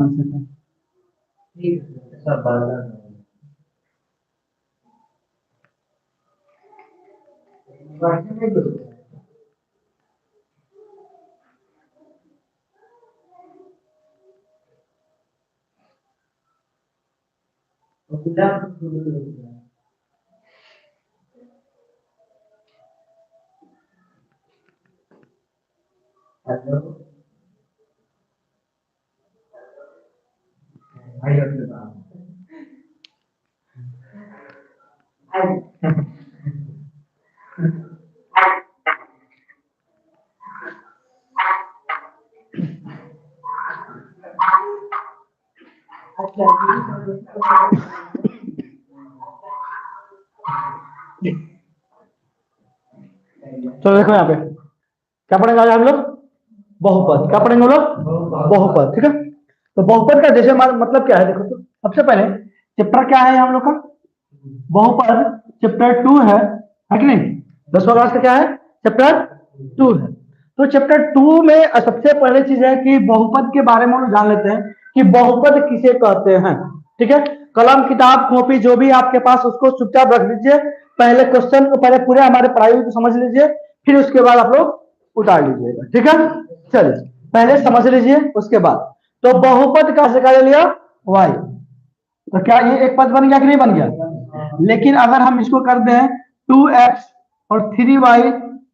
तो देखो यहाँ पे क्या पढ़ेंगे आज हम लोग? बहुपद। क्या पढ़ेंगे हम लोग? बहुपद। ठीक है, तो बहुपद का जैसे मतलब क्या है देखो, तो सबसे पहले चैप्टर क्या है हम लोग का? बहुपद चैप्टर 2 है कि नहीं? 10वां क्लास का क्या है? चैप्टर 2 है। तो चैप्टर 2 में सबसे पहले चीज है कि बहुपद के बारे में हम जान लेते हैं कि बहुपद किसे कहते हैं। ठीक है, कलम किताब कॉपी जो भी आपके पास उसको चुपचाप रख लीजिए। पहले क्वेश्चन को पहले पूरे हमारे पढ़ाई को समझ लीजिए, फिर उसके बाद आप लोग उतार लीजिएगा। ठीक है, चलिए पहले समझ लीजिए उसके बाद। तो बहुपद का से कर लिया y, तो क्या ये एक पद बन गया कि नहीं बन गया? लेकिन अगर हम इसको कर दें 2x और 3y,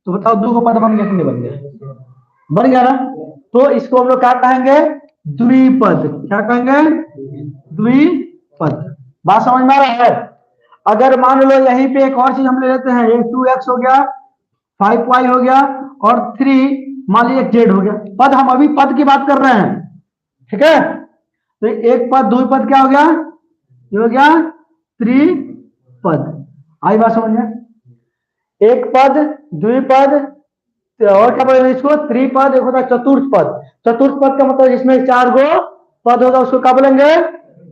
तो बताओ दो को पद बन गया कि नहीं बन गया? बन गया ना। तो इसको हम लोग क्या कहेंगे? द्विपद। क्या कहेंगे? द्विपद। बात समझ में आ रहा है? अगर मान लो यहीं पे एक और चीज हम ले लेते हैं, एक 2x हो गया, 5y हो गया और 3 मान लीजिए z हो गया। पद, हम अभी पद की बात कर रहे हैं। ठीक है, तो एक पद द्विपद क्या हो गया? ये हो गया त्रिपद। आई बात समझ में? एक पद, द्विपद, और क्या बोलेंगे इसको? त्रिपद। एक होता है चतुर्थ पद। चतुर्थ पद का मतलब जिसमें 4 गो पद होगा उसको क्या बोलेंगे?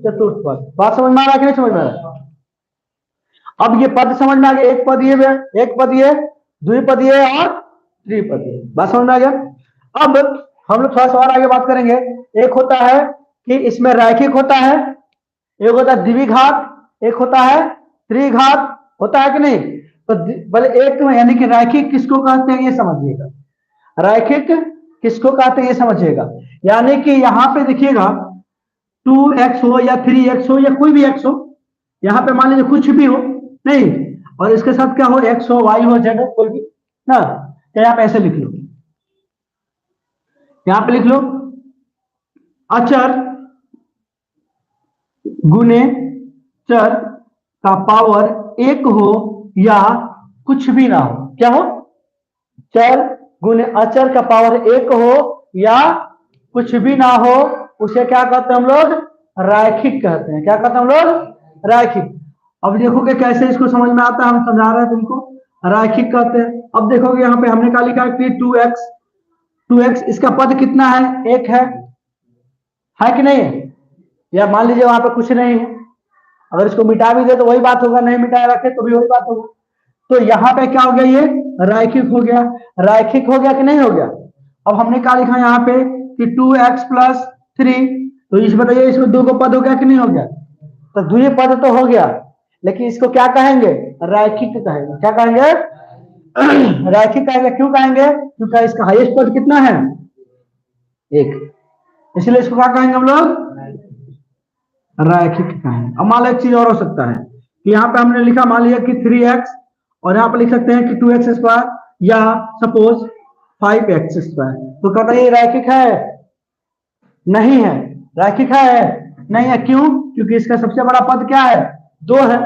चतुर्थ पद। बात समझ में आ रहा है कि नहीं समझ में आ रहा है? अब ये पद समझ में आ गया, एक पद ये, एक पद ये, द्विपद ये और त्रिपद ये। बात समझ में आ गया? अब हम लोग थोड़ा सा और आगे बात करेंगे। एक होता है कि इसमें रैखिक होता है, एक होता है द्विघात, एक होता है त्रिघात, होता है कि नहीं? तो बोले एक में, यानी कि रैखिक किसको कहते हैं ये समझिएगा। रैखिक किसको कहते हैं ये समझिएगा। यानी कि यहाँ पे देखिएगा 2x हो या 3x हो या कोई भी x हो, यहाँ पे मान लीजिए कुछ भी हो नहीं, और इसके साथ क्या हो? x हो, y हो, z हो, कोई भी ना, तो यहाँ पे ऐसे लिख लो, यहाँ पे लिख लो अचर गुने चर का पावर एक हो या कुछ भी ना हो। क्या हो? चर गुने अचर का पावर एक हो या कुछ भी ना हो, उसे क्या कहते हैं हम लोग? रैखिक कहते हैं। क्या कहते हैं हम लोग? रैखिक। अब देखोगे कैसे इसको समझ में आता है, हम समझा रहे हैं तुमको। रैखिक कहते हैं। अब देखोगे यहाँ पे हमने क्या लिखा है कि 2x इसका पद कितना है? एक है कि नहीं है? या मान लीजिए वहां पे कुछ नहीं है, अगर इसको मिटा भी दे तो वही बात होगा, नहीं मिटाए रखे तो भी वही बात होगा। तो यहाँ पे क्या हो गया? ये रैखिक हो गया। रैखिक हो गया कि नहीं हो गया? अब हमने क्या लिखा यहाँ पे कि 2x + 3, तो इस बताइए इसमें दो को पद हो गया कि नहीं हो गया? तो द्विपद तो हो गया, लेकिन इसको क्या कहेंगे? रैखिक कहेंगे। क्या कहेंगे? रैखिक कहेंगे। क्यों कहेंगे? क्योंकि इसका हाईएस्ट पद कितना है? एक, इसलिए इसको क्या कहेंगे हम लोग? रैखिक कहेंगे। अब मान लो एक चीज और हो सकता है कि यहाँ पे हमने लिखा मान लिया कि 3x, और यहाँ पे लिख सकते हैं कि 2x² या सपोज 5x², तो कहता है ये रैखिक है? नहीं है। रैखिक है? नहीं है। क्यों? क्योंकि इसका सबसे बड़ा पद क्या है? 2 है,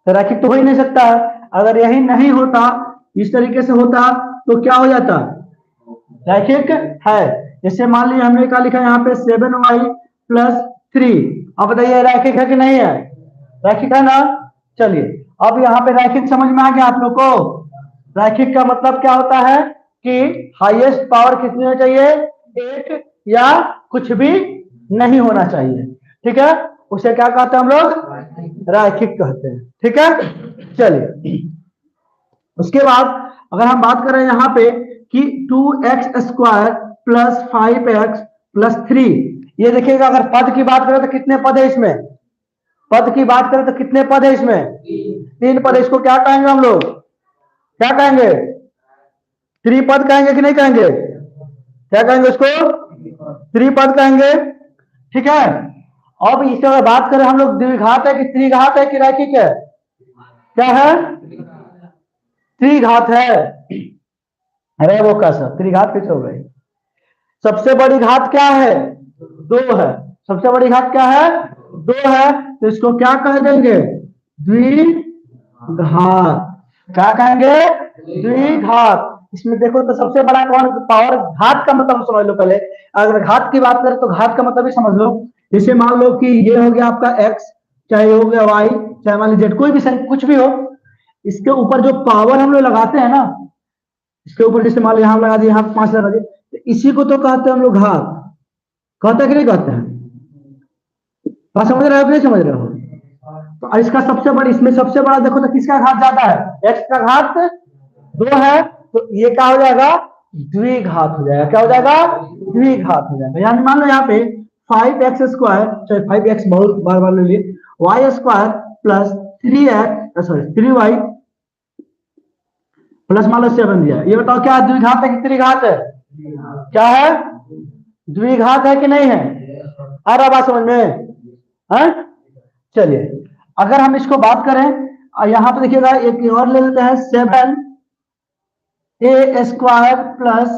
तो रैखिक तो हो ही नहीं सकता है। अगर यही नहीं होता, इस तरीके से होता, तो क्या हो जाता? रैखिक है। जैसे मान लीजिए हमने क्या लिखा यहाँ पे 7y + 3, अब बताइए रैखिक है कि नहीं है? रैखिक है ना। चलिए अब यहाँ पे रैखिक समझ में आ गया आप लोग को। रैखिक का मतलब क्या होता है कि हाईएस्ट पावर कितनी होनी चाहिए? एक, या कुछ भी नहीं होना चाहिए। ठीक है, उसे क्या कहते हैं हम लोग? रैखिक कहते हैं। ठीक है, चलिए उसके बाद अगर हम बात करें यहाँ पे कि 2x² + 5x + 3, ये देखिएगा, अगर पद की बात करें तो कितने पद है इसमें, पद की बात करें तो कितने पद है इसमें, 3 पद। इसको क्या कहेंगे हम लोग, क्या कहेंगे, त्रिपद कहेंगे कि नहीं कहेंगे, क्या कहेंगे उसको, त्रिपद कहेंगे। ठीक है। अब इससे अगर बात करें हम लोग, द्विघात है कि त्रिघात है कि रैखिक है, क्या है, त्रिघात है। अरे वो कैसा त्रिघात कैसे हो गई, सबसे बड़ी घात क्या है, 2 है, सबसे बड़ी घात क्या है, 2 है, तो इसको क्या कह देंगे, द्विघात। क्या कहेंगे, द्विघात। इसमें देखो तो सबसे बड़ा कौन पावर, घात का मतलब समझ लो पहले। अगर घात की बात करें तो घात का मतलब भी समझ लो। जैसे मान लो कि ये हो गया आपका x, चाहे हो गया y, चाहे मान लीजिए कोई भी संख्या कुछ भी हो, इसके ऊपर जो पावर हम लोग लगाते हैं ना, इसके ऊपर जैसे मान लो यहाँ लगा दिए, यहाँ 5 लगा दिए, तो इसी को तो कहते हैं हम लोग घात। कहते हैं कि नहीं कहते हैं, बात समझ रहे हो कि नहीं समझ रहे हो। तो इसका सबसे बड़ी, इसमें सबसे बड़ा देखो तो किसका घात ज्यादा है, x का घात 2 है, तो ये क्या हो जाएगा, द्विघात हो जाएगा। क्या हो जाएगा, द्विघात हो जाएगा। यानी मान लो यहाँ पे 5x स्क्वायर, चाहे 5x बहुत बार बार ले लिए, y square plus 3x, sorry 3y plus मान लो 7 दिया। ये बताओ क्या द्विघात है कि त्रिघात है, क्या है, द्विघात है कि नहीं है। आ रहा बात समझ में, है। चलिए अगर हम इसको बात करें, यहां पे देखिएगा एक और ले लेते हैं, 7a square plus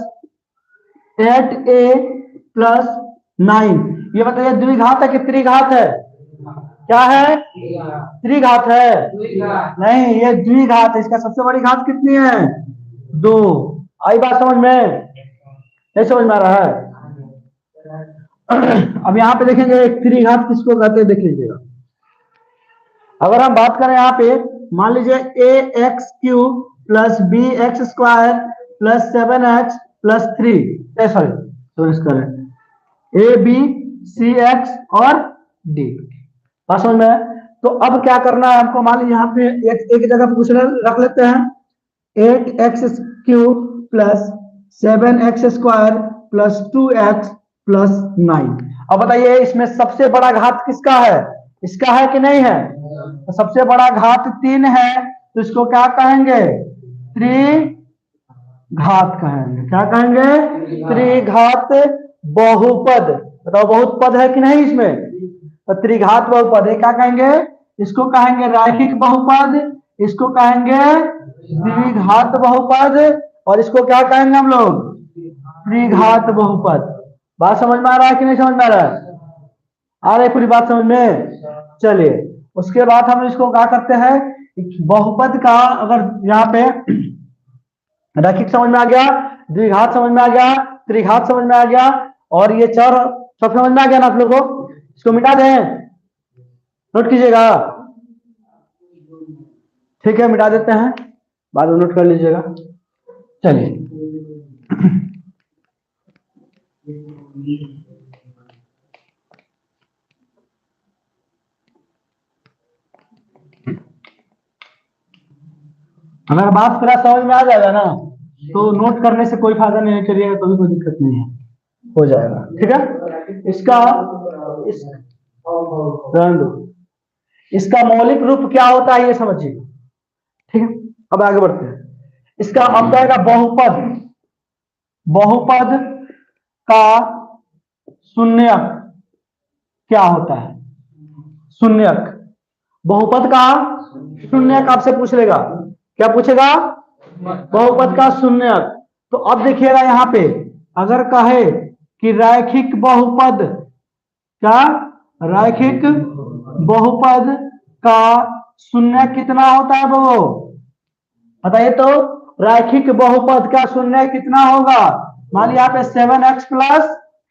8a plus 9। ये बताइए द्विघात है कि त्रिघात है, क्या है, त्रिघात है, नहीं ये द्विघात है। इसका सबसे बड़ी घात कितनी है, 2। आई बात समझ में, नहीं समझ में आ रहा है। अब यहाँ पे देखेंगे एक त्रिघात किसको कहते हैं, देख लीजिएगा। अगर हम बात करें यहाँ पे, मान लीजिए ax cube plus B x square plus 7x plus 3, sorry A B C x और डी, बात समझ में। तो अब क्या करना है हमको, मान लीजिए यहाँ पे एक जगह पे कुछ रख लेते हैं, 8x cube plus 7x square plus 2x plus 9। अब बताइए इसमें सबसे बड़ा घात किसका है, इसका है कि नहीं है। तो सबसे बड़ा घात 3 है, तो इसको क्या कहेंगे, त्रिघात कहेंगे। क्या कहेंगे, त्रिघात बहुपद। बताओ बहुत पद है कि नहीं इसमें, तो त्रिघात बहुपद है, क्या कहेंगे, इसको कहेंगे रैखिक बहुपद, इसको कहेंगे द्विघात बहुपद, और इसको क्या कहेंगे हम लोग, त्रिघात बहुपद। बात समझ में आ रहा है कि नहीं समझ में आ रहा है, आ रही पूरी बात समझ में। चलिए उसके बाद हम इसको क्या करते हैं, बहुपद का अगर यहाँ पे रैखिक समझ में आ गया, द्विघात समझ में आ गया, त्रिघात समझ में आ गया, और ये चार सब समझ में आ गया ना आप लोगों को। इसको मिटा दें, नोट कीजिएगा, ठीक है मिटा देते हैं, बाद में नोट कर लीजिएगा। चलिए अगर बात पूरा समझ में आ जाएगा ना, तो नोट करने से कोई फायदा नहीं करिएगा, तो भी कोई दिक्कत नहीं है, हो जाएगा। ठीक है, इसका मौलिक रूप क्या होता है ये समझिए। ठीक है, अब आगे बढ़ते हैं। इसका अब आएगा बहुपद, बहुपद का शून्यक क्या होता है, शून्यक, बहुपद का शून्यक आपसे पूछ लेगा, क्या पूछेगा, बहुपद का शून्यक। तो अब देखिएगा यहाँ पे, अगर कहे कि रैखिक बहुपद, क्या रैखिक बहुपद का शून्य कितना होता है, वो बताइए तो। रैखिक बहुपद का शून्य कितना होगा, मान लीजिए यहाँ पे 7x प्लस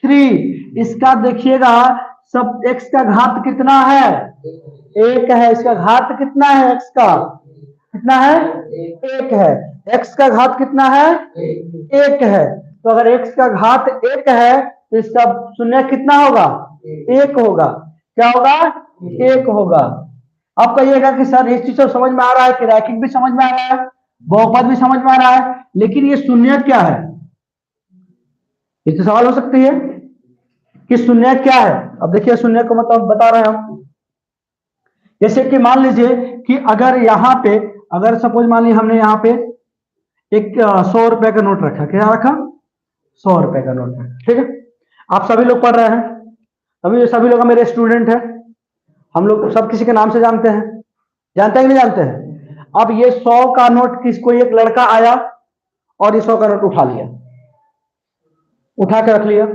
3, इसका देखिएगा सब x का घात कितना है, 1 है। इसका घात कितना है, x का कितना है, 1 है। x का घात कितना है, 1 है। तो अगर x का घात 1 है, तो इसका शून्य कितना होगा, 1 होगा। क्या होगा, 1 होगा। अब कहिएगा कि सर इस चीज समझ में आ रहा है कि रैखिक भी समझ में आ रहा है, बहुपद भी समझ में आ रहा है, लेकिन ये शून्य क्या है, ये तो सवाल हो सकती है कि शून्य क्या है। अब देखिए शून्य को मतलब बता रहे हैं हम, जैसे कि मान लीजिए कि अगर यहाँ पे, अगर सपोज मान लीजिए हमने यहाँ पे एक 100 रुपए का नोट रखा, क्या रखा, 100 रुपए का नोट रखा, ठीक है। आप सभी लोग पढ़ रहे हैं, अभी सभी लोग मेरे स्टूडेंट हैं, हम लोग सब किसी के नाम से जानते हैं, जानते हैं कि नहीं जानते हैं। अब ये 100 का नोट किसको, एक लड़का आया और ये 100 का नोट उठा लिया, उठा के रख लिया,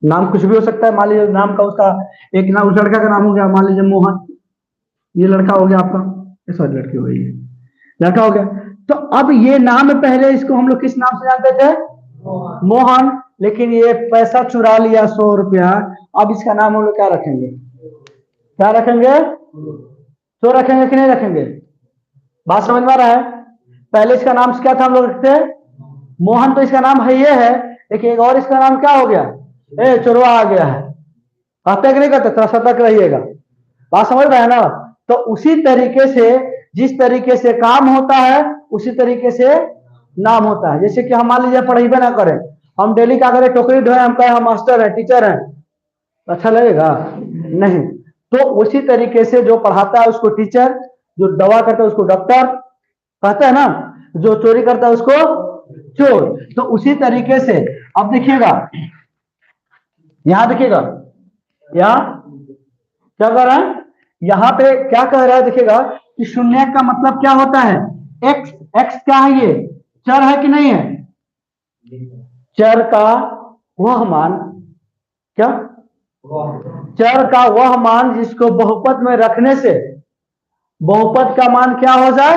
नाम कुछ भी हो सकता है, मान लीजिए नाम का उसका एक नाम, उस लड़का का नाम हो गया मान लीजिए मोहन, ये लड़का हो गया आपका, सॉरी लड़की हो गई, लड़का हो गया। तो अब ये नाम पहले इसको हम लोग किस नाम से जानते थे, मोहन, लेकिन ये पैसा चुरा लिया 100 रुपया, अब इसका नाम हम लोग क्या रखेंगे, क्या रखेंगे, तो रखेंगे कि नहीं रखेंगे, बात समझ में आ रहा है। पहले इसका नाम क्या था हम लोग रखते हैं, मोहन, तो इसका नाम है ये है, लेकिन एक और इसका नाम क्या हो गया, ए चोरवा आ गया है, कहते कि नहीं कहते, थोड़ा सतर्क रहिएगा, बात समझ रहे हैं ना। तो उसी तरीके से, जिस तरीके से काम होता है उसी तरीके से नाम होता है। जैसे कि हम मान लीजिए पढ़ेबे ना करें, हम डेली क्या करें, टोकरी ढोए, हम कहें हम मास्टर हैं, टीचर हैं, अच्छा लगेगा नहीं। तो उसी तरीके से जो पढ़ाता है उसको टीचर, जो दवा करता है उसको डॉक्टर कहते हैं ना, जो चोरी करता है उसको चोर। तो उसी तरीके से अब देखिएगा, यहां देखिएगा, यहां क्या कर रहा है, यहां पे क्या कह रहा है, देखिएगा कि शून्य का मतलब क्या होता है, एक्स, एक्स क्या है, ये चर है कि नहीं है, चर का वह मान, क्या, चर का वह मान जिसको बहुपद में रखने से बहुपद का मान क्या हो जाए,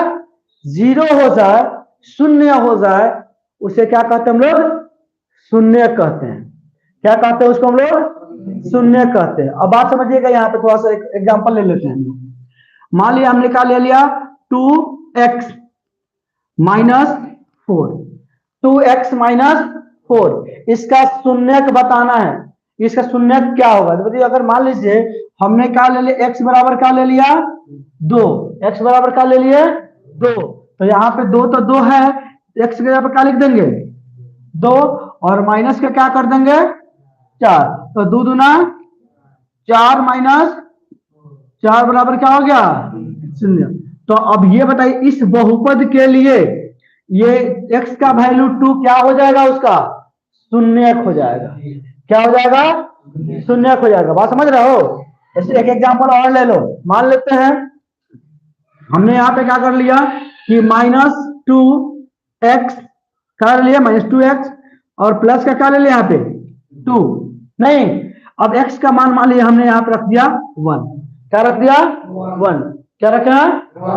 0 हो जाए, शून्य हो जाए, उसे क्या कहते हैं हम लोग, शून्य कहते हैं। क्या कहते हैं उसको हम लोग, शून्य कहते हैं। अब बात समझिएगा, यहाँ पे थोड़ा सा एक एग्जांपल ले लेते हैं। मान लिया हमने क्या ले लिया, 2x माइनस 4, 2x माइनस 4, इसका शून्यक बताना है, इसका शून्यक क्या होगा। तो बताइए, अगर मान लीजिए हमने क्या ले लिया, x बराबर क्या ले लिया, 2, x बराबर क्या ले लिए 2, तो यहाँ पे 2 तो 2 है, x की जगह पे क्या लिख देंगे 2, और माइनस का क्या कर देंगे 4, तो 2 दूना 4 माइनस 4 बराबर क्या हो गया 0। तो अब ये बताइए, इस बहुपद के लिए ये x का वैल्यू 2 क्या हो जाएगा, उसका शून्यक हो जाएगा, क्या हो जाएगा, शून्यक हो जाएगा। बात समझ रहे हो। ऐसे एक एग्जांपल और ले लो, मान लेते हैं हमने यहाँ पे क्या कर लिया कि -2x कर लिया, -2x, और प्लस का क्या ले लिया यहाँ पे 2, नहीं, अब x का मान मान लिया हमने यहाँ पे रख दिया 1, क्या रख दिया 1, क्या रखा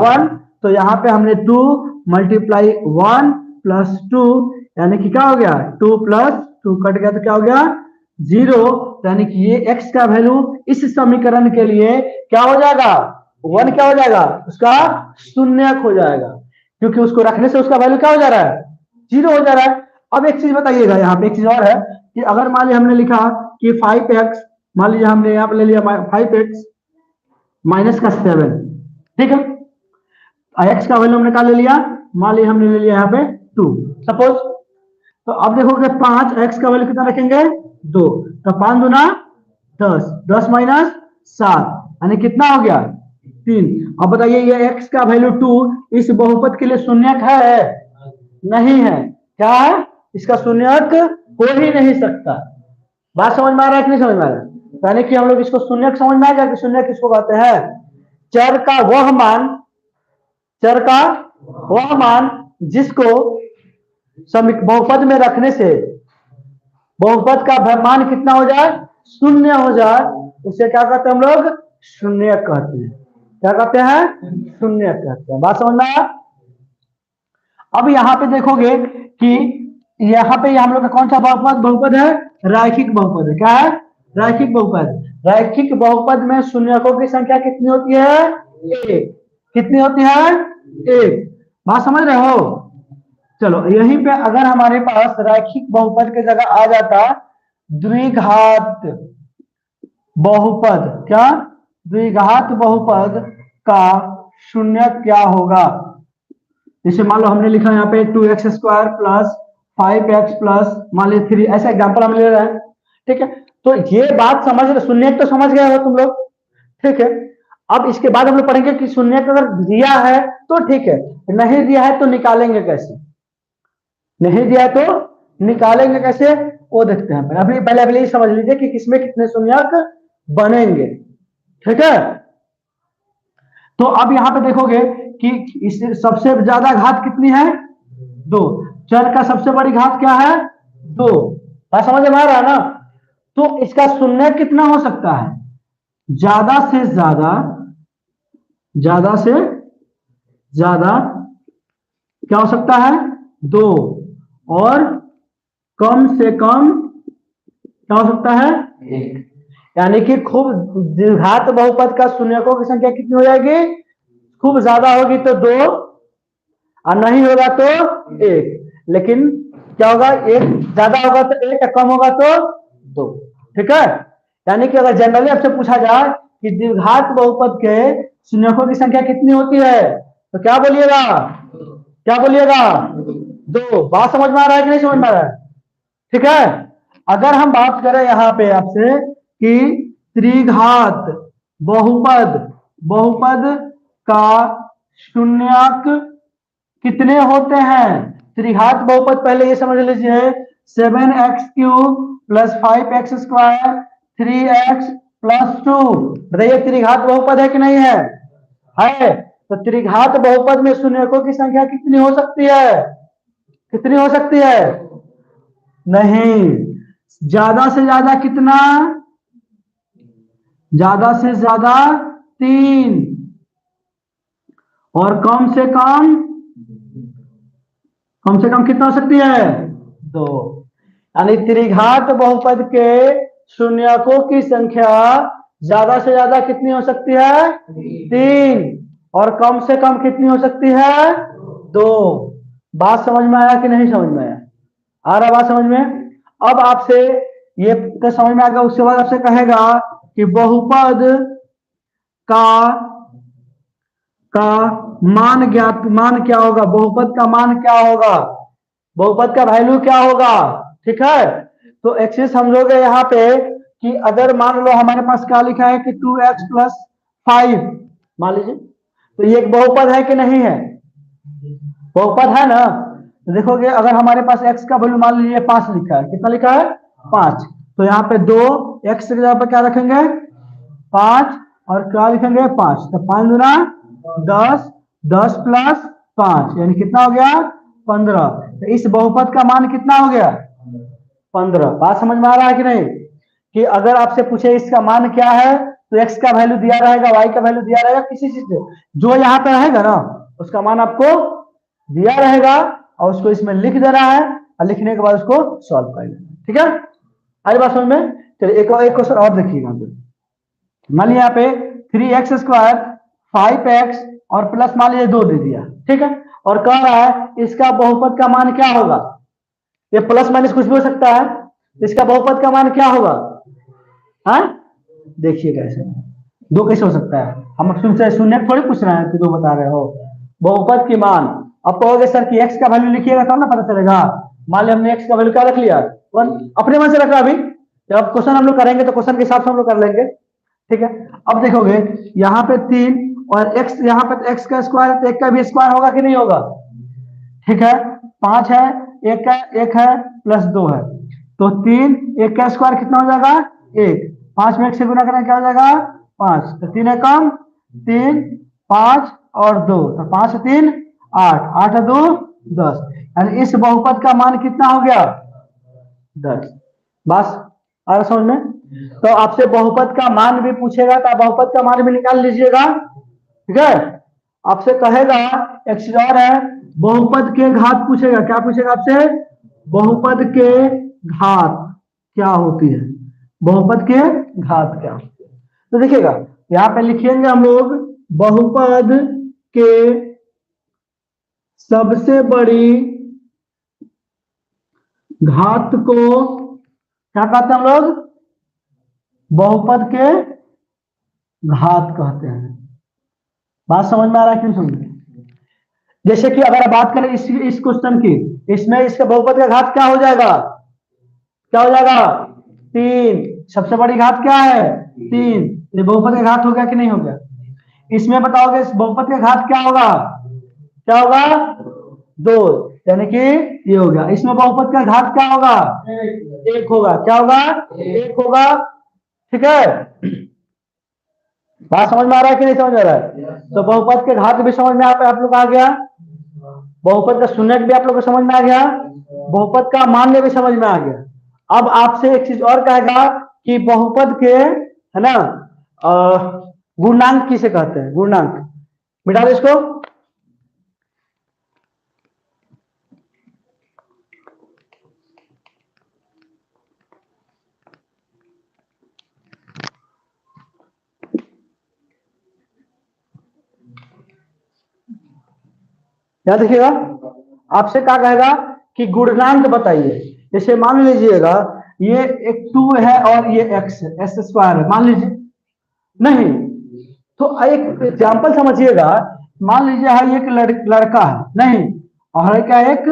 1, तो यहाँ पे हमने 2 मल्टीप्लाई 1 प्लस 2, यानी कि क्या हो गया 2 प्लस 2 कट गया तो क्या हो गया 0, यानी कि ये x का वैल्यू इस समीकरण के लिए क्या हो जाएगा 1, क्या हो जाएगा उसका शून्यक हो जाएगा, क्योंकि उसको रखने से उसका वैल्यू क्या हो जा रहा है 0 हो जा रहा है। अब एक चीज बताइएगा, यहाँ पे एक चीज और है कि अगर मान लीजिए हमने लिखा कि 5x, मान लीजिए हमने यहाँ पे ले लिया 5x माइनस का 7, ठीक है, x का वैल्यू हमने क्या ले लिया, मान लीजिए हमने ले लिया यहाँ पे 2 सपोज। तो अब देखोगे 5x का वैल्यू कितना रखेंगे 2, तो 5 दूना 10, 10 माइनस 7, यानी कितना हो गया 3। अब बताइए ये x का वैल्यू 2 इस बहुपद के लिए शून्यक है, नहीं है, क्या है, इसका शून्यक हो ही नहीं सकता। बात समझ में आ रहा है कि नहीं समझ में आ रहा है, यानी कि हम लोग इसको शून्यक समझ में आ गया कि शून्यक किसको कहते हैं, चर का वह मान, चर का वह मान जिसको बहुपद में रखने से बहुपद का मान कितना हो जाए, शून्य हो जाए, उसे क्या कहते हैं हम लोग शून्यक कहते हैं, क्या कहते हैं शून्यक कहते हैं। बात समझ में आया। अब यहाँ पे देखोगे कि यहाँ पे हम लोग का कौन सा बहुपद है, रैखिक बहुपद है, क्या है रैखिक बहुपद। रैखिक बहुपद में शून्यकों की संख्या कितनी होती है 1, कितनी होती है 1, बात समझ रहे हो। चलो यहीं पे अगर हमारे पास रैखिक बहुपद की जगह आ जाता द्विघात बहुपद, क्या द्विघात बहुपद का शून्य क्या होगा, जैसे मान लो हमने लिखा यहाँ पे 2x² प्लस 5x प्लस मान लीजिए 3, ऐसा एग्जांपल हम ले रहे हैं, ठीक है। तो ये बात शून्य तो समझ गए हो तुम लोग, ठीक है। अब इसके बाद हम लोग पढ़ेंगे कि शून्य अगर दिया है तो ठीक है, नहीं दिया है तो निकालेंगे कैसे, नहीं दिया है तो निकालेंगे कैसे वो देखते हैं। अभी पहले ये समझ लीजिए कि किसमें कितने शून्यक बनेंगे, ठीक है। तो अब यहां पे देखोगे कि इस सबसे ज्यादा घात कितनी है, 2। चर का सबसे बड़ी घात क्या है, 2। बात समझ में आ रहा है ना। तो इसका शून्य कितना हो सकता है, ज्यादा से ज्यादा क्या हो सकता है, 2। और कम से कम क्या हो सकता है, 1। यानी कि खूब द्विघात बहुपद का शून्यकों की संख्या कितनी हो जाएगी, खूब ज्यादा होगी तो 2, और नहीं होगा तो 1। लेकिन क्या होगा, 1 ज्यादा होगा तो 1, कम होगा तो 2, ठीक है। यानी कि अगर जनरली आपसे पूछा जाए कि द्विघात बहुपद के शून्यकों की संख्या कितनी होती है, तो क्या बोलिएगा, 2। बात समझ में आ रहा है कि नहीं समझ में आ रहा है, ठीक है। अगर हम बात करें यहां पे आपसे कि त्रिघात बहुपद का शून्यक कितने होते हैं। त्रिघात बहुपद पहले ये समझ लीजिए, 7x³ + 5x² 3x + 2। बताइए त्रिघात बहुपद है कि नहीं है, है। तो त्रिघात बहुपद में शून्यकों की संख्या कितनी हो सकती है, कितनी हो सकती है, नहीं, ज्यादा से ज्यादा कितना, ज्यादा से ज्यादा 3, और कम से कम कितना हो सकती है, 2। यानी त्रिघात बहुपद के शून्यकों की संख्या ज्यादा से ज्यादा कितनी हो सकती है, 3, और कम से कम कितनी हो सकती है, 2। बात समझ में आया कि नहीं समझ में आया, आ रहा बात समझ में। अब आपसे ये तो समझ में आ गया, उसके बाद आपसे कहेगा कि बहुपद का मान क्या होगा, बहुपद का मान क्या होगा, बहुपद का वैल्यू क्या होगा, ठीक है। तो एक्सिस हम लोग यहाँ पे कि अगर मान लो हमारे पास क्या लिखा है कि 2x + 5 मान लीजिए, तो ये एक बहुपद है कि नहीं है, बहुपद है ना। तो देखोगे अगर हमारे पास x का वैल्यू मान लीजिए 5 लिखा है, कितना लिखा है, 5, तो यहाँ पे 2 x की जगह पर क्या रखेंगे, 5, और क्या लिखेंगे, 5। तो 5 दूना 10, 10 + 5 यानी कितना हो गया, 15। तो इस बहुपद का मान कितना हो गया, 15। बात समझ में आ रहा है कि नहीं, कि अगर आपसे पूछे इसका मान क्या है, तो x का वैल्यू दिया रहेगा, y का वैल्यू दिया रहेगा, किसी चीज से जो यहाँ पे रहेगा ना उसका मान आपको दिया रहेगा, और उसको इसमें लिख देना है, और लिखने के बाद उसको सॉल्व कर लेना, ठीक है। आज बात समझ में। चलिए एक क्वेश्चन और देखिएगा, मान लीजिए यहाँ पे 3x² 5x और प्लस मान लीजिए 2 दे दिया, ठीक है, और कह रहा है इसका बहुपद का मान क्या होगा। ये प्लस माइनस कुछ भी हो सकता है, इसका बहुपद का मान क्या होगा, हाँ देखिए कैसे, 2 कैसे हो सकता है, हम तुमसे शून्य थोड़ी पूछ रहे हैं कि 2 बता रहे हो, बहुपद की मान। अब कहोगे सर कि x का वैल्यू लिखिएगा तब ना पता चलेगा। मान लिया हमने x का वैल्यू क्या रख लिया, 1, अपने मन से रखा। अभी जब क्वेश्चन हम लोग करेंगे तो क्वेश्चन के हिसाब से हम लोग कर लेंगे, ठीक है। अब देखोगे यहाँ पे 3 और x, यहाँ पे x का स्क्वायर है तो 1 का भी स्क्वायर होगा कि नहीं होगा, ठीक है। 5 है, 1 है प्लस 2 है, तो 3, 1 का स्क्वायर कितना हो जाएगा, 1। 5 में 1 से गुना करना क्या हो जाएगा, 5। तो 3 है कम, 3, 5 और 2, तो 5 से 3 8, 8 और 2 10। यानी इस बहुपद का मान कितना हो गया, 10। बस आ रहा समझ में। तो आपसे बहुपद का मान भी पूछेगा तो आप बहुपद का मान भी निकाल लीजिएगा, ठीक है। आपसे कहेगा एक चीज और है, बहुपद के घात पूछेगा, क्या पूछेगा आपसे, बहुपद के घात क्या होती है, बहुपद के घात क्या होती है। तो देखिएगा यहाँ पे लिखेंगे हम लोग बहुपद के सबसे बड़ी घात को क्या कहते हैं हम लोग, बहुपद के घात कहते हैं। बात समझ में आ रहा है कि नहीं समझ में। जैसे कि अगर बात करें इस क्वेश्चन की, इसमें इसका बहुपद का घात क्या हो जाएगा, क्या हो जाएगा, 3। सबसे बड़ी घात क्या है 3, ये बहुपद का घात हो गया कि नहीं हो गया। इसमें बताओगे इस बहुपद का घात क्या होगा, क्या होगा 2, यानी कि ये हो गया। इसमें बहुपद का घात क्या होगा 1 होगा, क्या होगा 1 होगा। ठीक है, बात समझ में आ रहा है कि नहीं समझ में आ रहा है। तो बहुपद के घात भी समझ में आप लोग आ गया, बहुपद का शून्यक भी आप लोग को समझ में आ गया, बहुपद का मान्य भी समझ में आ गया। अब आपसे एक चीज और कहेगा कि बहुपद के है ना गुणांक किसे कहते हैं, गुणांक। मिटा दो इसको। क्या देखिएगा, आपसे क्या कहेगा कि गुणांक बताइए। जैसे मान लीजिएगा ये एक 2 है और ये x है, s स्क्वायर है, मान लीजिए नहीं, तो एक एग्जांपल समझिएगा। मान लीजिए है एक लड़का है नहीं, और है क्या एक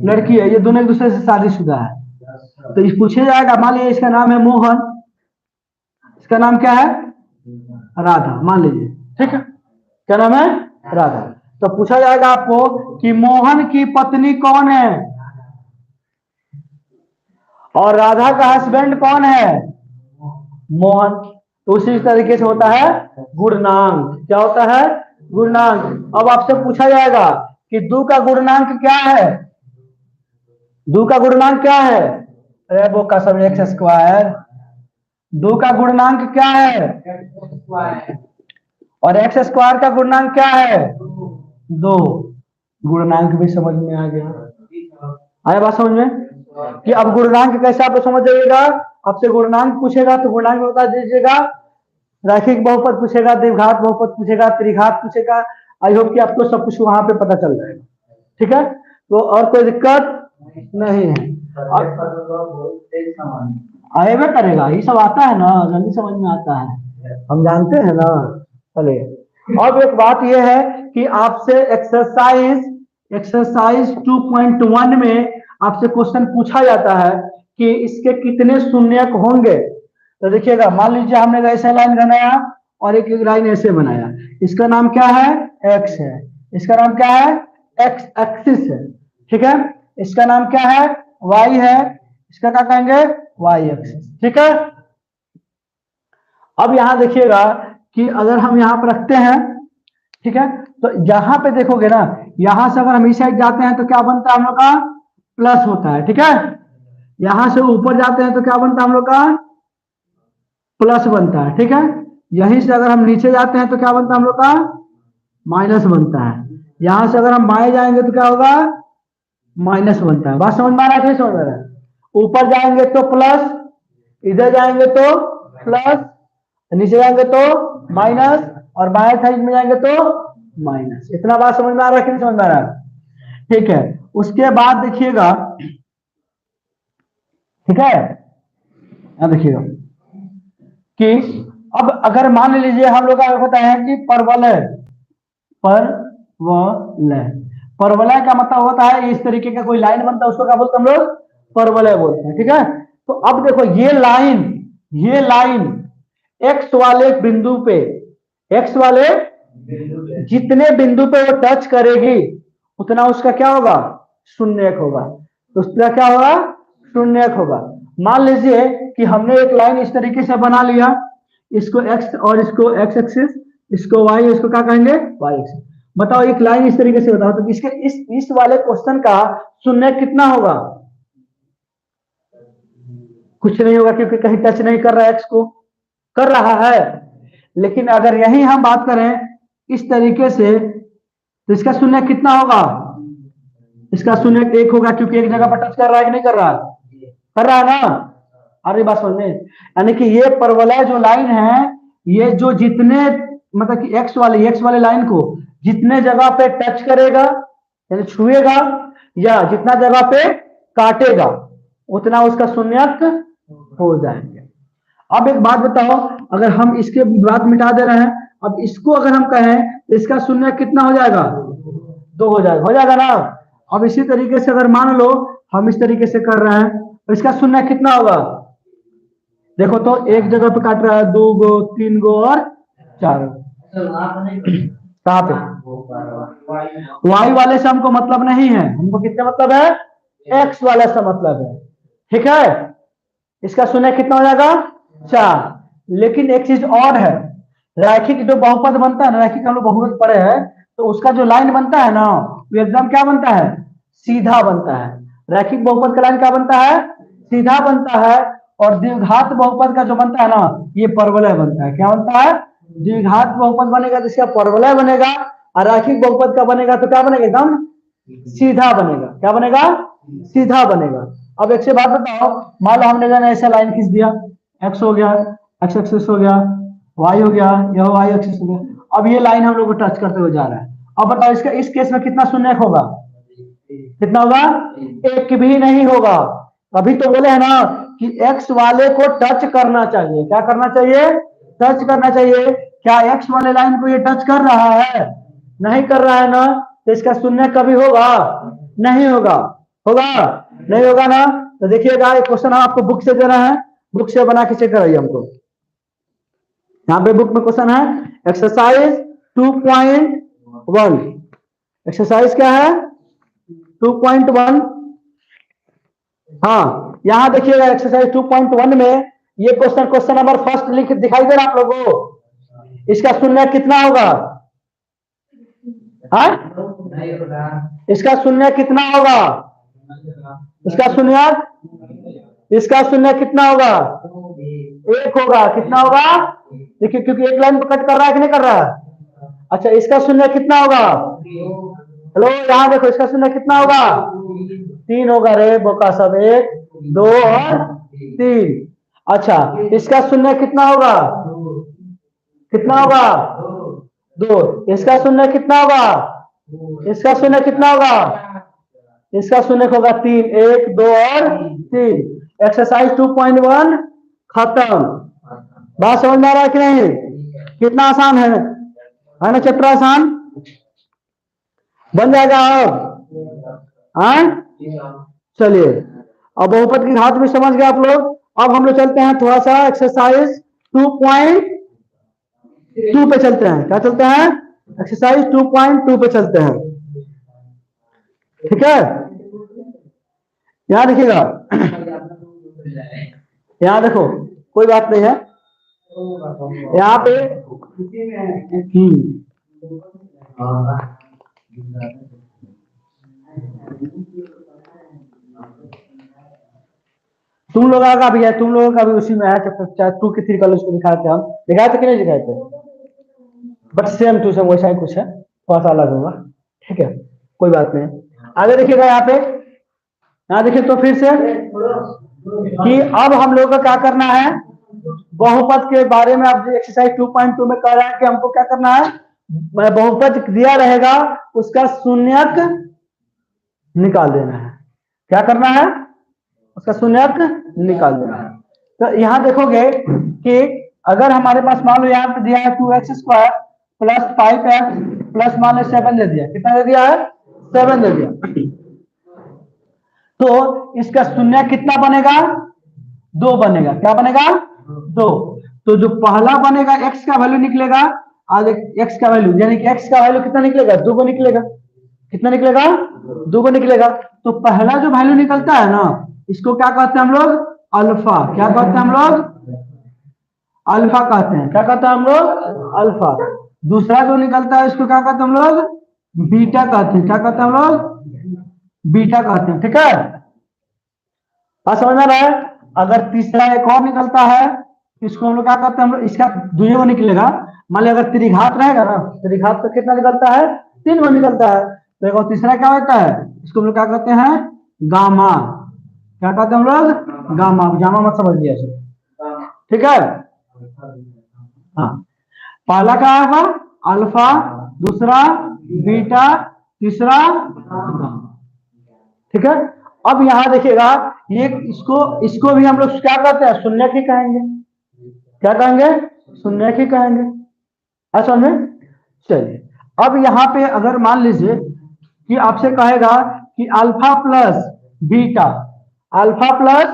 लड़की है, ये दोनों एक दूसरे से शादीशुदा है। तो इस पूछे जाएगा, मान लीजिए इसका नाम है मोहन, इसका नाम क्या है राधा, मान लीजिए, ठीक है, क्या नाम है राधा। तो पूछा जाएगा आपको कि मोहन की पत्नी कौन है और राधा का हस्बैंड कौन है मोहन। तो उसी तरीके से होता है गुणनांक। क्या होता है गुणनांक। अब आपसे पूछा जाएगा कि 2 का गुणनांक क्या है, 2 का गुणनांक क्या है, अरे वो का सब एक्स स्क्वायर। 2 का गुणनांक क्या है और एक्स स्क्वायर का गुणनांक क्या है 2। गुणनांक भी समझ में आ गया। आया बात समझ में कि अब गुणनांक कैसे आप समझ जाइएगा। आपसे गुणनांक पूछेगा तो गुणनांक बता दीजिएगा, रैखिक बहुपद पूछेगा, द्विघात बहुपद पूछेगा, त्रिघात पूछेगा। आई होप कि आपको सब कुछ वहां पे पता चल जाएगा। ठीक है, तो और कोई दिक्कत नहीं है। आएगा करेगा, ये सब आता है ना, जल्दी समझ में आता है, हम जानते हैं ना। चलिए, अब एक बात यह है कि आपसे एक्सरसाइज 2.1 में आपसे क्वेश्चन पूछा जाता है कि इसके कितने शून्यक होंगे। तो देखिएगा, मान लीजिए हमने ऐसा लाइन बनाया और एक लाइन ऐसे बनाया, इसका नाम क्या है एक्स है, इसका नाम क्या है एक्स एक्सिस है, ठीक है, इसका नाम क्या है वाई है, इसका क्या कहेंगे वाई एक्सिस। ठीक है, अब यहां देखिएगा कि अगर हम यहां पर रखते हैं, ठीक है, तो यहां पे देखोगे ना, यहां से अगर हम इस साइड जाते हैं तो क्या बनता है हम लोग का प्लस होता है। ठीक है, यहां से ऊपर जाते हैं तो क्या बनता है हम लोग का प्लस बनता है। ठीक है, यहीं से अगर हम नीचे जाते हैं तो क्या बनता है हम लोग का माइनस बनता है। यहां से अगर हम बाएं जाएंगे तो क्या होगा माइनस बनता है। बात समझ में आ रहा है कि समझ में आ रहा है। ऊपर जाएंगे तो प्लस, इधर जाएंगे तो प्लस, नीचे जाएंगे तो माइनस, और बाएं साइड में जाएंगे तो माइनस। इतना बात समझ में आ रहा है कि नहीं समझ में आ रहा है। ठीक है, उसके बाद देखिएगा, ठीक है, यहां देखिएगा कि अब अगर मान लीजिए हम लोग का होता है कि परवलय, परवलय, परवलय का मतलब होता है इस तरीके का कोई लाइन बनता है, उसको क्या बोलते हैं हम लोग परवलय बोलते हैं। ठीक है, तो अब देखो ये लाइन एक्स वाले बिंदु पे, एक्स वाले जितने बिंदु पे वो टच करेगी उतना उसका क्या होगा शून्यक होगा। तो उसका क्या होगा शून्यक होगा। मान लीजिए कि हमने एक लाइन इस तरीके से बना लिया, इसको एक्स और इसको एक्स एक्सिस, इसको वाई, इसको क्या कहेंगे वाई एक्सिस। बताओ एक लाइन इस तरीके से बताओ तो इसके इस वाले क्वेश्चन का शून्यक कितना होगा। कुछ नहीं होगा, क्योंकि कहीं टच नहीं कर रहा है, एक्स को कर रहा है। लेकिन अगर यही हम बात करें इस तरीके से तो इसका शून्य कितना होगा, इसका शून्य 1 होगा, क्योंकि एक जगह पर टच कर रहा है कि नहीं कर रहा, कर रहा है ना। अरे बात समझ में, यानी कि ये परवलय जो लाइन है, ये जो जितने मतलब कि एक्स वाले लाइन को जितने जगह पे टच करेगा यानी छुएगा, या जितना जगह पे काटेगा उतना उसका शून्यक हो जाएंगे। अब एक बात बताओ, अगर हम इसके बात मिटा दे रहे हैं, अब इसको अगर हम कहें तो इसका शून्य कितना हो जाएगा 2 हो जाएगा ना। अब इसी तरीके से अगर मान लो हम इस तरीके से कर रहे हैं तो इसका शून्य कितना होगा देखो तो एक जगह पे काट रहा है, 2 गो, 3 गो और 4 गो। कहाँ पे? वाई वाले से हमको मतलब नहीं है, हमको किससे मतलब है? एक्स वाले से मतलब है। ठीक है, इसका शून्य कितना हो जाएगा? 4। लेकिन एक चीज और है, रैखिक जो बहुपद बनता है ना, रैखिक हम लोग बहुपद पढ़े हैं, तो उसका जो लाइन बनता है ना, वो एकदम क्या बनता है? सीधा बनता है। रैखिक बहुपद का लाइन क्या बनता है? सीधा बनता है। और द्विघात बहुपद का जो बनता है ना, ये परवलय बनता है। क्या बनता है? द्विघात बहुपद बनेगा तो इसका परवलय बनेगा, और रैखिक बहुपद का बनेगा तो क्या बनेगा? एकदम सीधा बनेगा। क्या बनेगा? सीधा बनेगा। अब एक से बात बताओ, मान लो हमने जाना ऐसा लाइन खींच दिया, एक्स हो गया, एक्स एक्सिस हो गया, वाई हो गया, यह वाई एक्सिस हो गया। अब ये लाइन हम लोग को टच करते हुए जा रहा है। अब बताओ इसका इस केस में कितना शून्य होगा? कितना होगा? एक भी नहीं होगा। अभी तो बोले है ना कि एक्स वाले को टच करना चाहिए। क्या करना चाहिए? टच करना चाहिए। क्या एक्स वाले लाइन को ये टच कर रहा है? नहीं कर रहा है ना, तो इसका शून्य कभी होगा? नहीं होगा। होगा? नहीं होगा ना। तो देखिएगा, एक क्वेश्चन आपको बुक से देना है, बुक से बना के चेक कराइए हमको। यहाँ पे बुक में क्वेश्चन है एक्सरसाइज 2.1। एक्सरसाइज क्या है? 2.1। हाँ, यहाँ देखिएगा एक्सरसाइज 2.1 में ये क्वेश्चन नंबर फर्स्ट लिख दिखाई दे रहा आप लोगों को। इसका शून्य कितना होगा? हाँ, इसका शून्य कितना होगा? इसका शून्य कितना होगा? 1 होगा। कितना होगा? देखिए, क्योंकि एक लाइन पर कट कर रहा है कि नहीं कर रहा है। अच्छा, इसका शून्य कितना होगा? हेलो, यहाँ देखो, इसका शून्य कितना होगा? 3 होगा रे बोका सब। 1, 2 और 3। अच्छा, इसका शून्य कितना होगा? कितना होगा? 2। इसका शून्य कितना होगा? इसका शून्य कितना होगा? इसका शून्य होगा 3। 1, 2 और 3। एक्सरसाइज 2.1 खत्म। बात समझ में आ रहा है कि नहीं? कितना आसान है ना? चैप्टर आसान बन जाएगा अब। हाँ, चलिए, अब बहुपद की घात भी समझ गए आप लोग। अब हम लोग चलते हैं थोड़ा सा एक्सरसाइज 2.2 पे चलते हैं। क्या चलते हैं? एक्सरसाइज 2.2 पे चलते हैं। ठीक है, यहां देखिएगा, यहां देखो, कोई बात नहीं है यहाँ पे। तुम लोगों का भी है, तुम लोगों का भी उसी में है। चाहे 2 की 3 कल उसको दिखाए थे, हम दिखाए थे कि नहीं दिखाए थे? बट सेम टू सेम वैसा ही कुछ है, थोड़ा सा अलग होगा। ठीक है, कोई बात नहीं। आगे देखिएगा यहाँ पे, यहाँ देखिए तो फिर से कि अब हम लोग को क्या करना है, बहुपद के बारे में। अब एक्सरसाइज 2.2 में कह रहा है कि हमको क्या करना है, बहुपद दिया रहेगा उसका शून्यक निकाल देना है। क्या करना है? उसका शून्यक निकाल देना है। तो यहां देखोगे कि अगर हमारे पास मान लो यहाँ पे दिया है 2x² प्लस 5x प्लस मान लो 7 दे दिया। कितना दे दिया है? 7 दे दिया। तो इसका शून्य कितना बनेगा? 2 बनेगा। क्या बनेगा? 2। तो जो पहला बनेगा x का वैल्यू निकलेगा, आज x का वैल्यू, यानी कि x का वैल्यू कितना निकलेगा? 2 को निकलेगा। कितना निकलेगा? 2 को निकलेगा। तो पहला जो वैल्यू निकलता है ना, इसको क्या कहते हैं हम लोग? अल्फा। क्या कहते हैं हम लोग? अल्फा कहते हैं। क्या कहते हैं हम लोग? अल्फा। दूसरा जो निकलता है इसको क्या कहते हैं हम लोग? बीटा कहते हैं। क्या कहते हैं हम लोग? बीटा कहते हैं। ठीक है, बात समझ में आ रहा है? अगर तीसरा एक और निकलता है, इसको हम लोग क्या कहते हैं? हम लोग इसका दुइयों निकलेगा। मान लिया अगर त्रिघात रहेगा ना, त्रिघात तो कितना निकलता है? 3 गो निकलता है। तो एक और तीसरा क्या होता है? इसको हम लोग क्या कहते हैं? गामा। क्या कहते हैं हम लोग? गामा। गामा मत समझ लिया सब। ठीक है, हाँ। पहला क्या होगा? अल्फा, दूसरा बीटा, तीसरा गामा। ठीक है, अब यहां देखिएगा, ये इसको भी हम लोग क्या कहते हैं? शून्य ही कहेंगे। क्या कहेंगे? शून्य ही कहेंगे। ऐसा में चलिए, अब यहां पे अगर मान लीजिए कि आपसे कहेगा कि alpha plus beta, alpha plus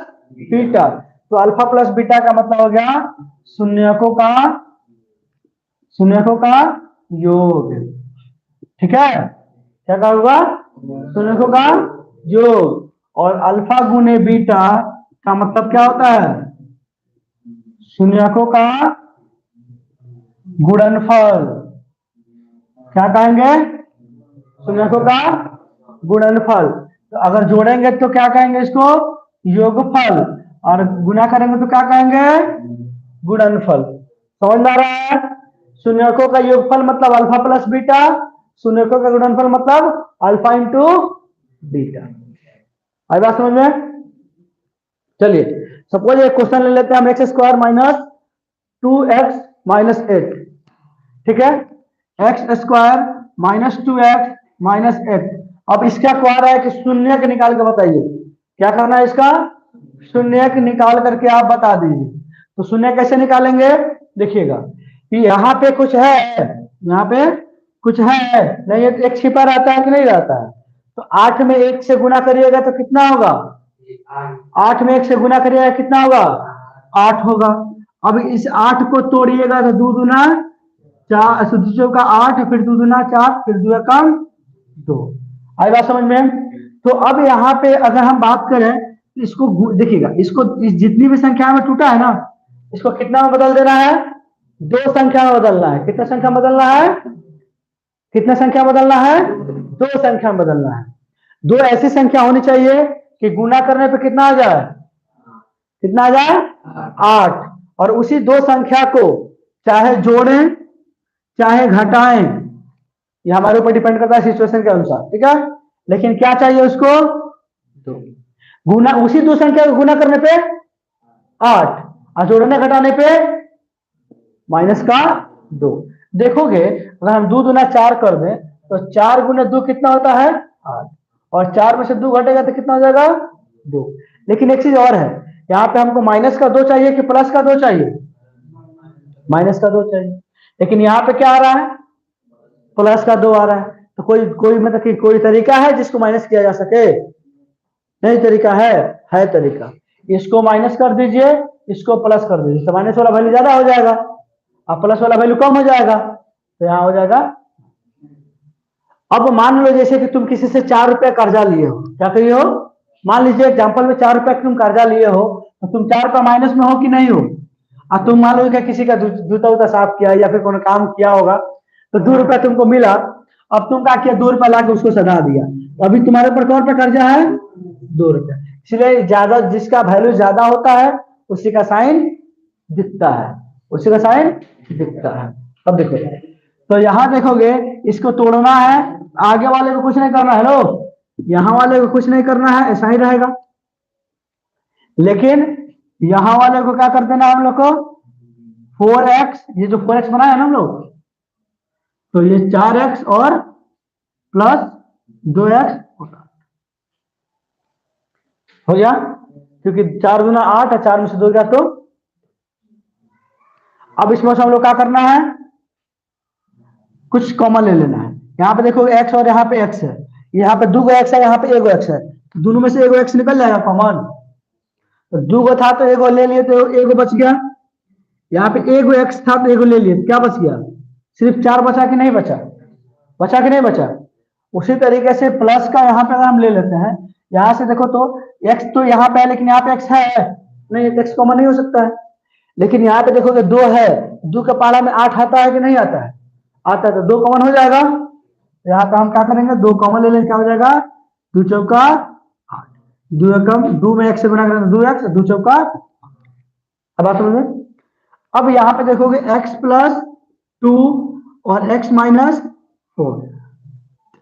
beta, तो अल्फा प्लस बीटा का मतलब हो गया शून्यकों का योग। ठीक है, क्या कहा होगा? शून्यकों का योग। और अल्फा गुने बीटा का मतलब क्या होता है? शून्यकों का गुणनफल। क्या कहेंगे? शून्यकों का गुणनफल। तो अगर जोड़ेंगे तो क्या कहेंगे इसको? योगफल। और गुना करेंगे तो क्या कहेंगे? गुणनफल। समझ में आ रहा है? शून्यकों का योगफल मतलब अल्फा प्लस बीटा, शून्यकों का गुणनफल मतलब अल्फा इंटू बीटा। आई बात समझ में? चलिए सपोज एक क्वेश्चन ले लेते हैं हम, x square minus 2x minus 8। ठीक है, x square minus 2x minus 8। अब इसका क्या है कि शून्य के निकाल के बताइए। क्या करना है इसका? शून्य के निकाल करके आप बता दीजिए। तो शून्य कैसे निकालेंगे? देखिएगा कि यहाँ पे कुछ है, यहाँ पे कुछ है नहीं, एक छिपा रहता है कि नहीं रहता है? तो 8 में 1 से गुना करिएगा तो कितना होगा? 8 में 1 से गुना करिएगा कितना होगा? 8 होगा। अब इस 8 को तोड़िएगा तो 2 दूना 4, चौका 8, फिर 2 दूना 4, फिर 2 कम 2। आई बात समझ में? तो अब यहाँ पे अगर हम बात करें, इसको देखिएगा, इसको जितनी भी संख्या में टूटा है ना, इसको कितना में बदल देना है? 2 संख्या में बदलना है। कितना संख्या में बदलना है? कितना संख्या बदलना है? 2 संख्या में बदलना है। 2 ऐसी संख्या होनी चाहिए कि गुना करने पे कितना आ जाए? कितना आ जाए? 8। और उसी 2 संख्या को चाहे जोड़ें चाहे घटाएं, ये हमारे ऊपर डिपेंड करता है सिचुएशन के अनुसार। ठीक है, लेकिन क्या चाहिए उसको? 2 गुना, उसी 2 संख्या को गुना करने पे 8 और जोड़ने घटाने पे माइनस का 2। देखोगे अगर हम 2 दूना 4 कर दें तो 4 गुना 2 कितना होता है? 8। और 4 में से 2 घटेगा तो कितना हो जाएगा? 2। लेकिन एक चीज और है, यहाँ पे हमको माइनस का 2 चाहिए कि प्लस का 2 चाहिए? माइनस का 2 चाहिए। लेकिन यहाँ पे क्या आ रहा है? प्लस का 2 आ रहा है। तो कोई मतलब कि कोई तरीका है जिसको माइनस किया जा सके? नहीं तरीका है तरीका। इसको माइनस कर दीजिए, इसको प्लस कर दीजिए, तो माइनस वाला वैल्यू ज्यादा हो जाएगा और प्लस वाला वैल्यू कम हो जाएगा। तो यहाँ हो जाएगा। अब मान लो जैसे कि तुम किसी से 4 रुपया कर्जा लिए हो, क्या करिए हो? मान लीजिए एग्जाम्पल में 4 रुपया तुम कर्जा लिए हो, तो तुम 4 रुपया माइनस में हो कि नहीं हो? और तुम मान लो क्या किसी का जूता उता साफ किया या फिर कोई काम किया होगा, तो 2 रुपया तुमको मिला। अब तुम क्या किया? 2 रुपया लाके उसको सधा दिया। तो अभी तुम्हारे ऊपर कौन पे कर्जा है? 2 रुपया। इसलिए ज्यादा, जिसका वैल्यू ज्यादा होता है उसी का साइन दिखता है, उसी का साइन दिखता है। अब देखो, तो यहां देखोगे इसको तोड़ना है, आगे वाले को कुछ नहीं करना है। लो, यहां वाले को कुछ नहीं करना है, ऐसा ही रहेगा। लेकिन यहां वाले को क्या कर देना हम लोग को? 4x, ये जो 4x बनाया ना हम लोग, तो ये 4x और प्लस 2x हो गया, क्योंकि 4 दूना 8 और 4 में से 2 गया। तो अब इसमें से हम लोग क्या करना है? कुछ कॉमन ले लेना है। यहाँ पे देखो x और यहाँ पे x है, यहाँ पे 2 x है, यहाँ पे 1 x है, दोनों में से 1 x निकल जाएगा कॉमन। तो 2 था तो 1 ले लिए तो 1 बच गया। यहाँ पे 1 x था तो 1 ले लिए, क्या बच गया? सिर्फ 4 बचा कि नहीं बचा? बचा कि नहीं बचा? उसी तरीके से प्लस का यहाँ पे अगर हम ले लेते हैं, यहाँ से देखो तो x तो यहाँ पे है, लेकिन यहाँ पे x है नहीं, x कॉमन नहीं हो सकता है। लेकिन यहाँ पे देखोगे 2 है, 2 के पारा में 8 आता है कि नहीं आता है? आता है, तो 2 कॉमन हो जाएगा। यहाँ पे हम क्या करेंगे? 2 कॉमन ले लेंगे, क्या हो जाएगा? 2 चौका 8, 2 कम 2 में 1 से गुना करेंगे 2x, 2 चौका। अब बात समझ में? अब यहाँ पे देखोगे x प्लस 2 और x माइनस 4,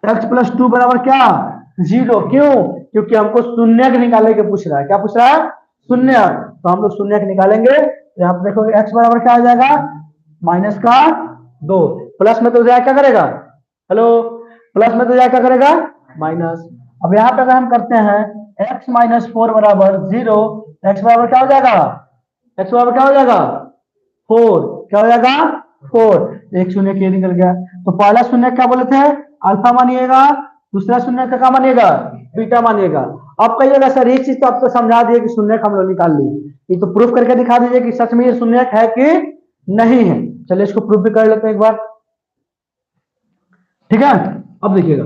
x प्लस 2 बराबर क्या? 0। क्यों? क्योंकि हमको शून्य के निकालने के पूछ रहा है। क्या पूछ रहा है? शून्य। तो हम लोग शून्य के निकालेंगे। यहाँ पे देखोगे x बराबर क्या आ जाएगा? माइनस का 2, प्लस में तो जाए क्या करेगा? हेलो, प्लस में तो जाए क्या करेगा? माइनस। अब यहाँ पे अगर हम करते हैं x माइनस 4 बराबर 0, x बराबर क्या हो जाएगा? x बराबर क्या हो जाएगा? 4। क्या हो जाएगा? 4। एक शून्य के निकल गया। तो पहला शून्य क्या बोले थे? अल्फा मानिएगा, दूसरा शून्य का क्या मानिएगा? बीटा मानिएगा। अब कहिएगा सर ये चीज तो आपको समझा दिए कि शून्यक हम लोग निकाल लिए, ये तो प्रूफ करके दिखा दीजिए कि सच में ये शून्यक है कि नहीं है। चलिए इसको प्रूफ भी कर लेते हैं एक बार, ठीक है। अब देखिएगा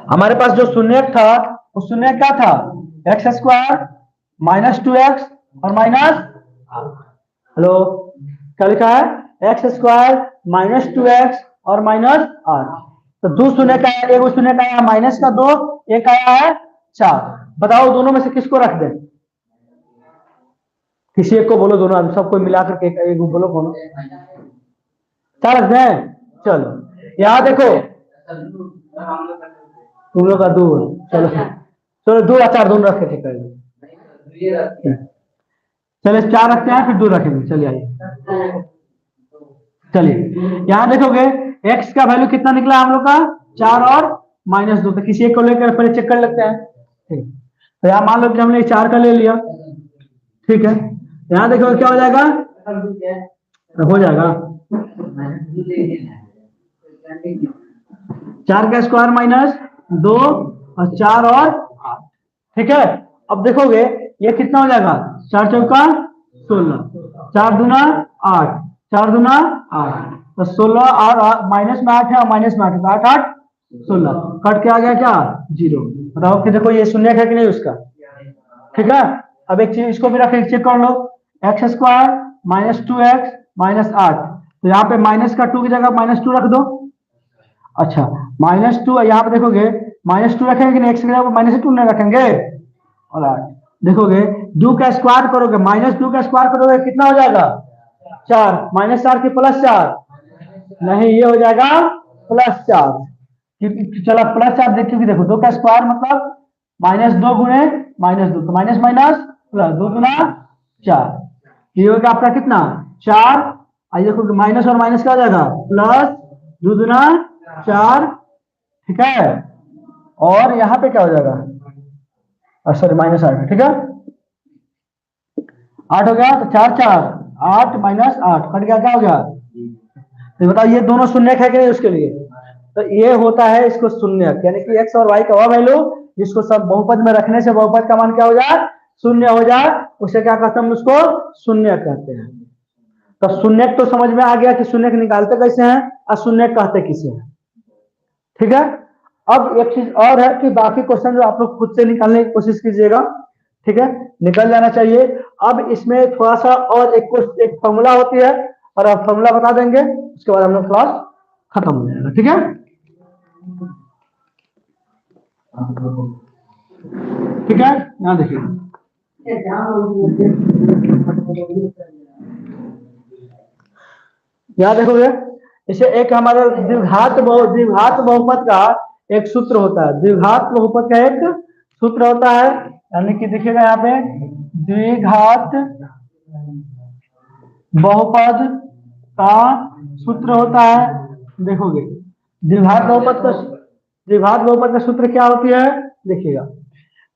हमारे पास जो शून्यक था वो शून्यक क्या था, एक्स स्क्वायर माइनस 2x और माइनस, हेलो क्या लिखा है, एक्स स्क्वायर माइनस 2x और माइनस आर। तो दो शून्य का है, एक शून्य का आया माइनस का 2, एक आया है 4। बताओ दोनों में से किसको रख दें, किसी एक को बोलो, दोनों आदमी सबको मिला करके एक बोलो कौन, क्या रख दें। चलो यहां देखो तुम लोग का 2, चलो चलो 2 और 4 दोनों रखे थे पहले, चलिए 4 रखते हैं फिर 2 रखेंगे। चलिए आइए, चलिए यहां देखोगे x का वैल्यू कितना निकला हम लोग का 4 और -2, तो किसी एक को लेकर पहले चेक कर लेते हैं। ठीक, तो यहाँ मान लो कि हमने 4 का ले लिया, ठीक है। यहाँ देखो क्या हो जाएगा, हो जाएगा 4 का स्क्वायर माइनस 2 और 4 और 8, ठीक है। अब देखोगे ये कितना हो जाएगा, 4 चौका 16, 4 दूना 8, 4 दूना 8, तो 16 और माइनस में 8 है और माइनस में 8 है, 8 8 16, कट के आ गया क्या 0। बताओ कि देखो ये शून्य है कि नहीं उसका, ठीक है। अब एक चीज इसको भी रख चेक कर लो, x square minus 2x minus 8, तो यहाँ पे माइनस का 2 की जगह -2 रख दो। अच्छा -2 यहाँ पे देखोगे -2 रखेंगे कि नहीं, एक्स की जगह -2 नहीं रखेंगे, और 8 देखोगे 2 का स्क्वायर करोगे, -2 का स्क्वायर करोगे कितना हो जाएगा 4, -4 की +4, नहीं ये हो जाएगा +4, चलो +4 देखिए कि देखो 2 का स्क्वायर मतलब -2 गुणे -2, तो माइनस माइनस प्लस 2 गुना 4, ये हो गया आपका कितना 4। आइए देखो माइनस और माइनस क्या हो जाएगा प्लस 2 गुना 4, ठीक है। और यहाँ पे क्या हो जाएगा, सॉरी -8, ठीक है। 8 हो गया, तो 4 4 8 -8 कट गया, क्या हो गया। तो बताओ ये दोनों शून्य है कि नहीं उसके लिए, तो ये होता है इसको शून्य, यानी कि एक्स और वाई का वह वैल्यू जिसको सब बहुपद में रखने से बहुपद का मान क्या हो जाए शून्य हो जाए, उसे क्या कहते हैं, उसको शून्य कहते हैं। तो शून्य तो समझ में आ गया कि शून्य निकालते कैसे हैं और शून्य कहते किसे हैं, ठीक है। अब एक चीज और है कि बाकी क्वेश्चन जो आप लोग खुद से निकालने की कोशिश कीजिएगा, ठीक है, निकल जाना चाहिए। अब इसमें थोड़ा सा और एक फॉर्मूला होती है, और आप फॉर्मूला बता देंगे, उसके बाद हम लोग क्लास खत्म हो जाएगा, ठीक है। ठीक है, यहाँ देखिए यहाँ देखोगे इसे एक हमारा द्विघात बहुपद का एक सूत्र होता है, द्विघात बहुपद का एक सूत्र होता है, यानी कि देखिएगा यहाँ पे द्विघात बहुपद का सूत्र होता है। देखोगे द्विघात बहुपद का सूत्र क्या होती है, देखिएगा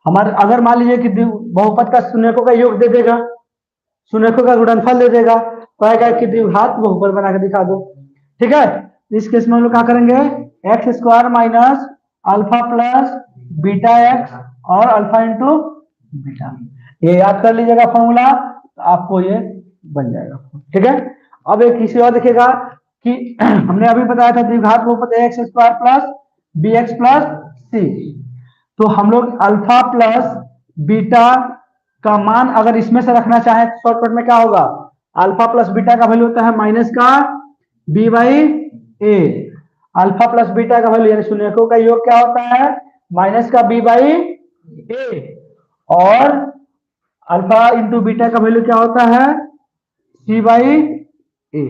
हमारे अगर मान लीजिए कि बहुपद का शून्यकों का योग दे देगा, शून्यकों का गुणनफल दे देगा, कहेगा कि द्विघात बहुपद बना के दिखा दो, ठीक है। इस केस में हम लोग क्या करेंगे, x square minus alpha plus beta x और अल्फा इंटू बीटा, ये याद कर लीजिएगा फॉर्मूला, तो आपको ये बन जाएगा, ठीक है। अब एक किसी और देखिएगा कि हमने अभी बताया था द्विघात बहुपद x square plus B x plus c, तो हम लोग अल्फा प्लस बीटा का मान अगर इसमें से रखना चाहे तो शॉर्टकट में क्या होगा, अल्फा प्लस बीटा का वैल्यू होता है माइनस का B by A, alpha plus beta का वैल्यू यानी शून्यकों का योग क्या होता है माइनस का बी बाई ए, और अल्फा इंटू बीटा का वैल्यू क्या होता है सी बाई ए।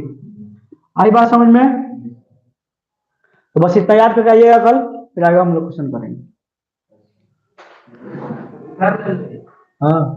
आई बात समझ में, तो बस इतना याद करके आइएगा, कल फिर आगे हम लोग क्वेश्चन करेंगे। हाँ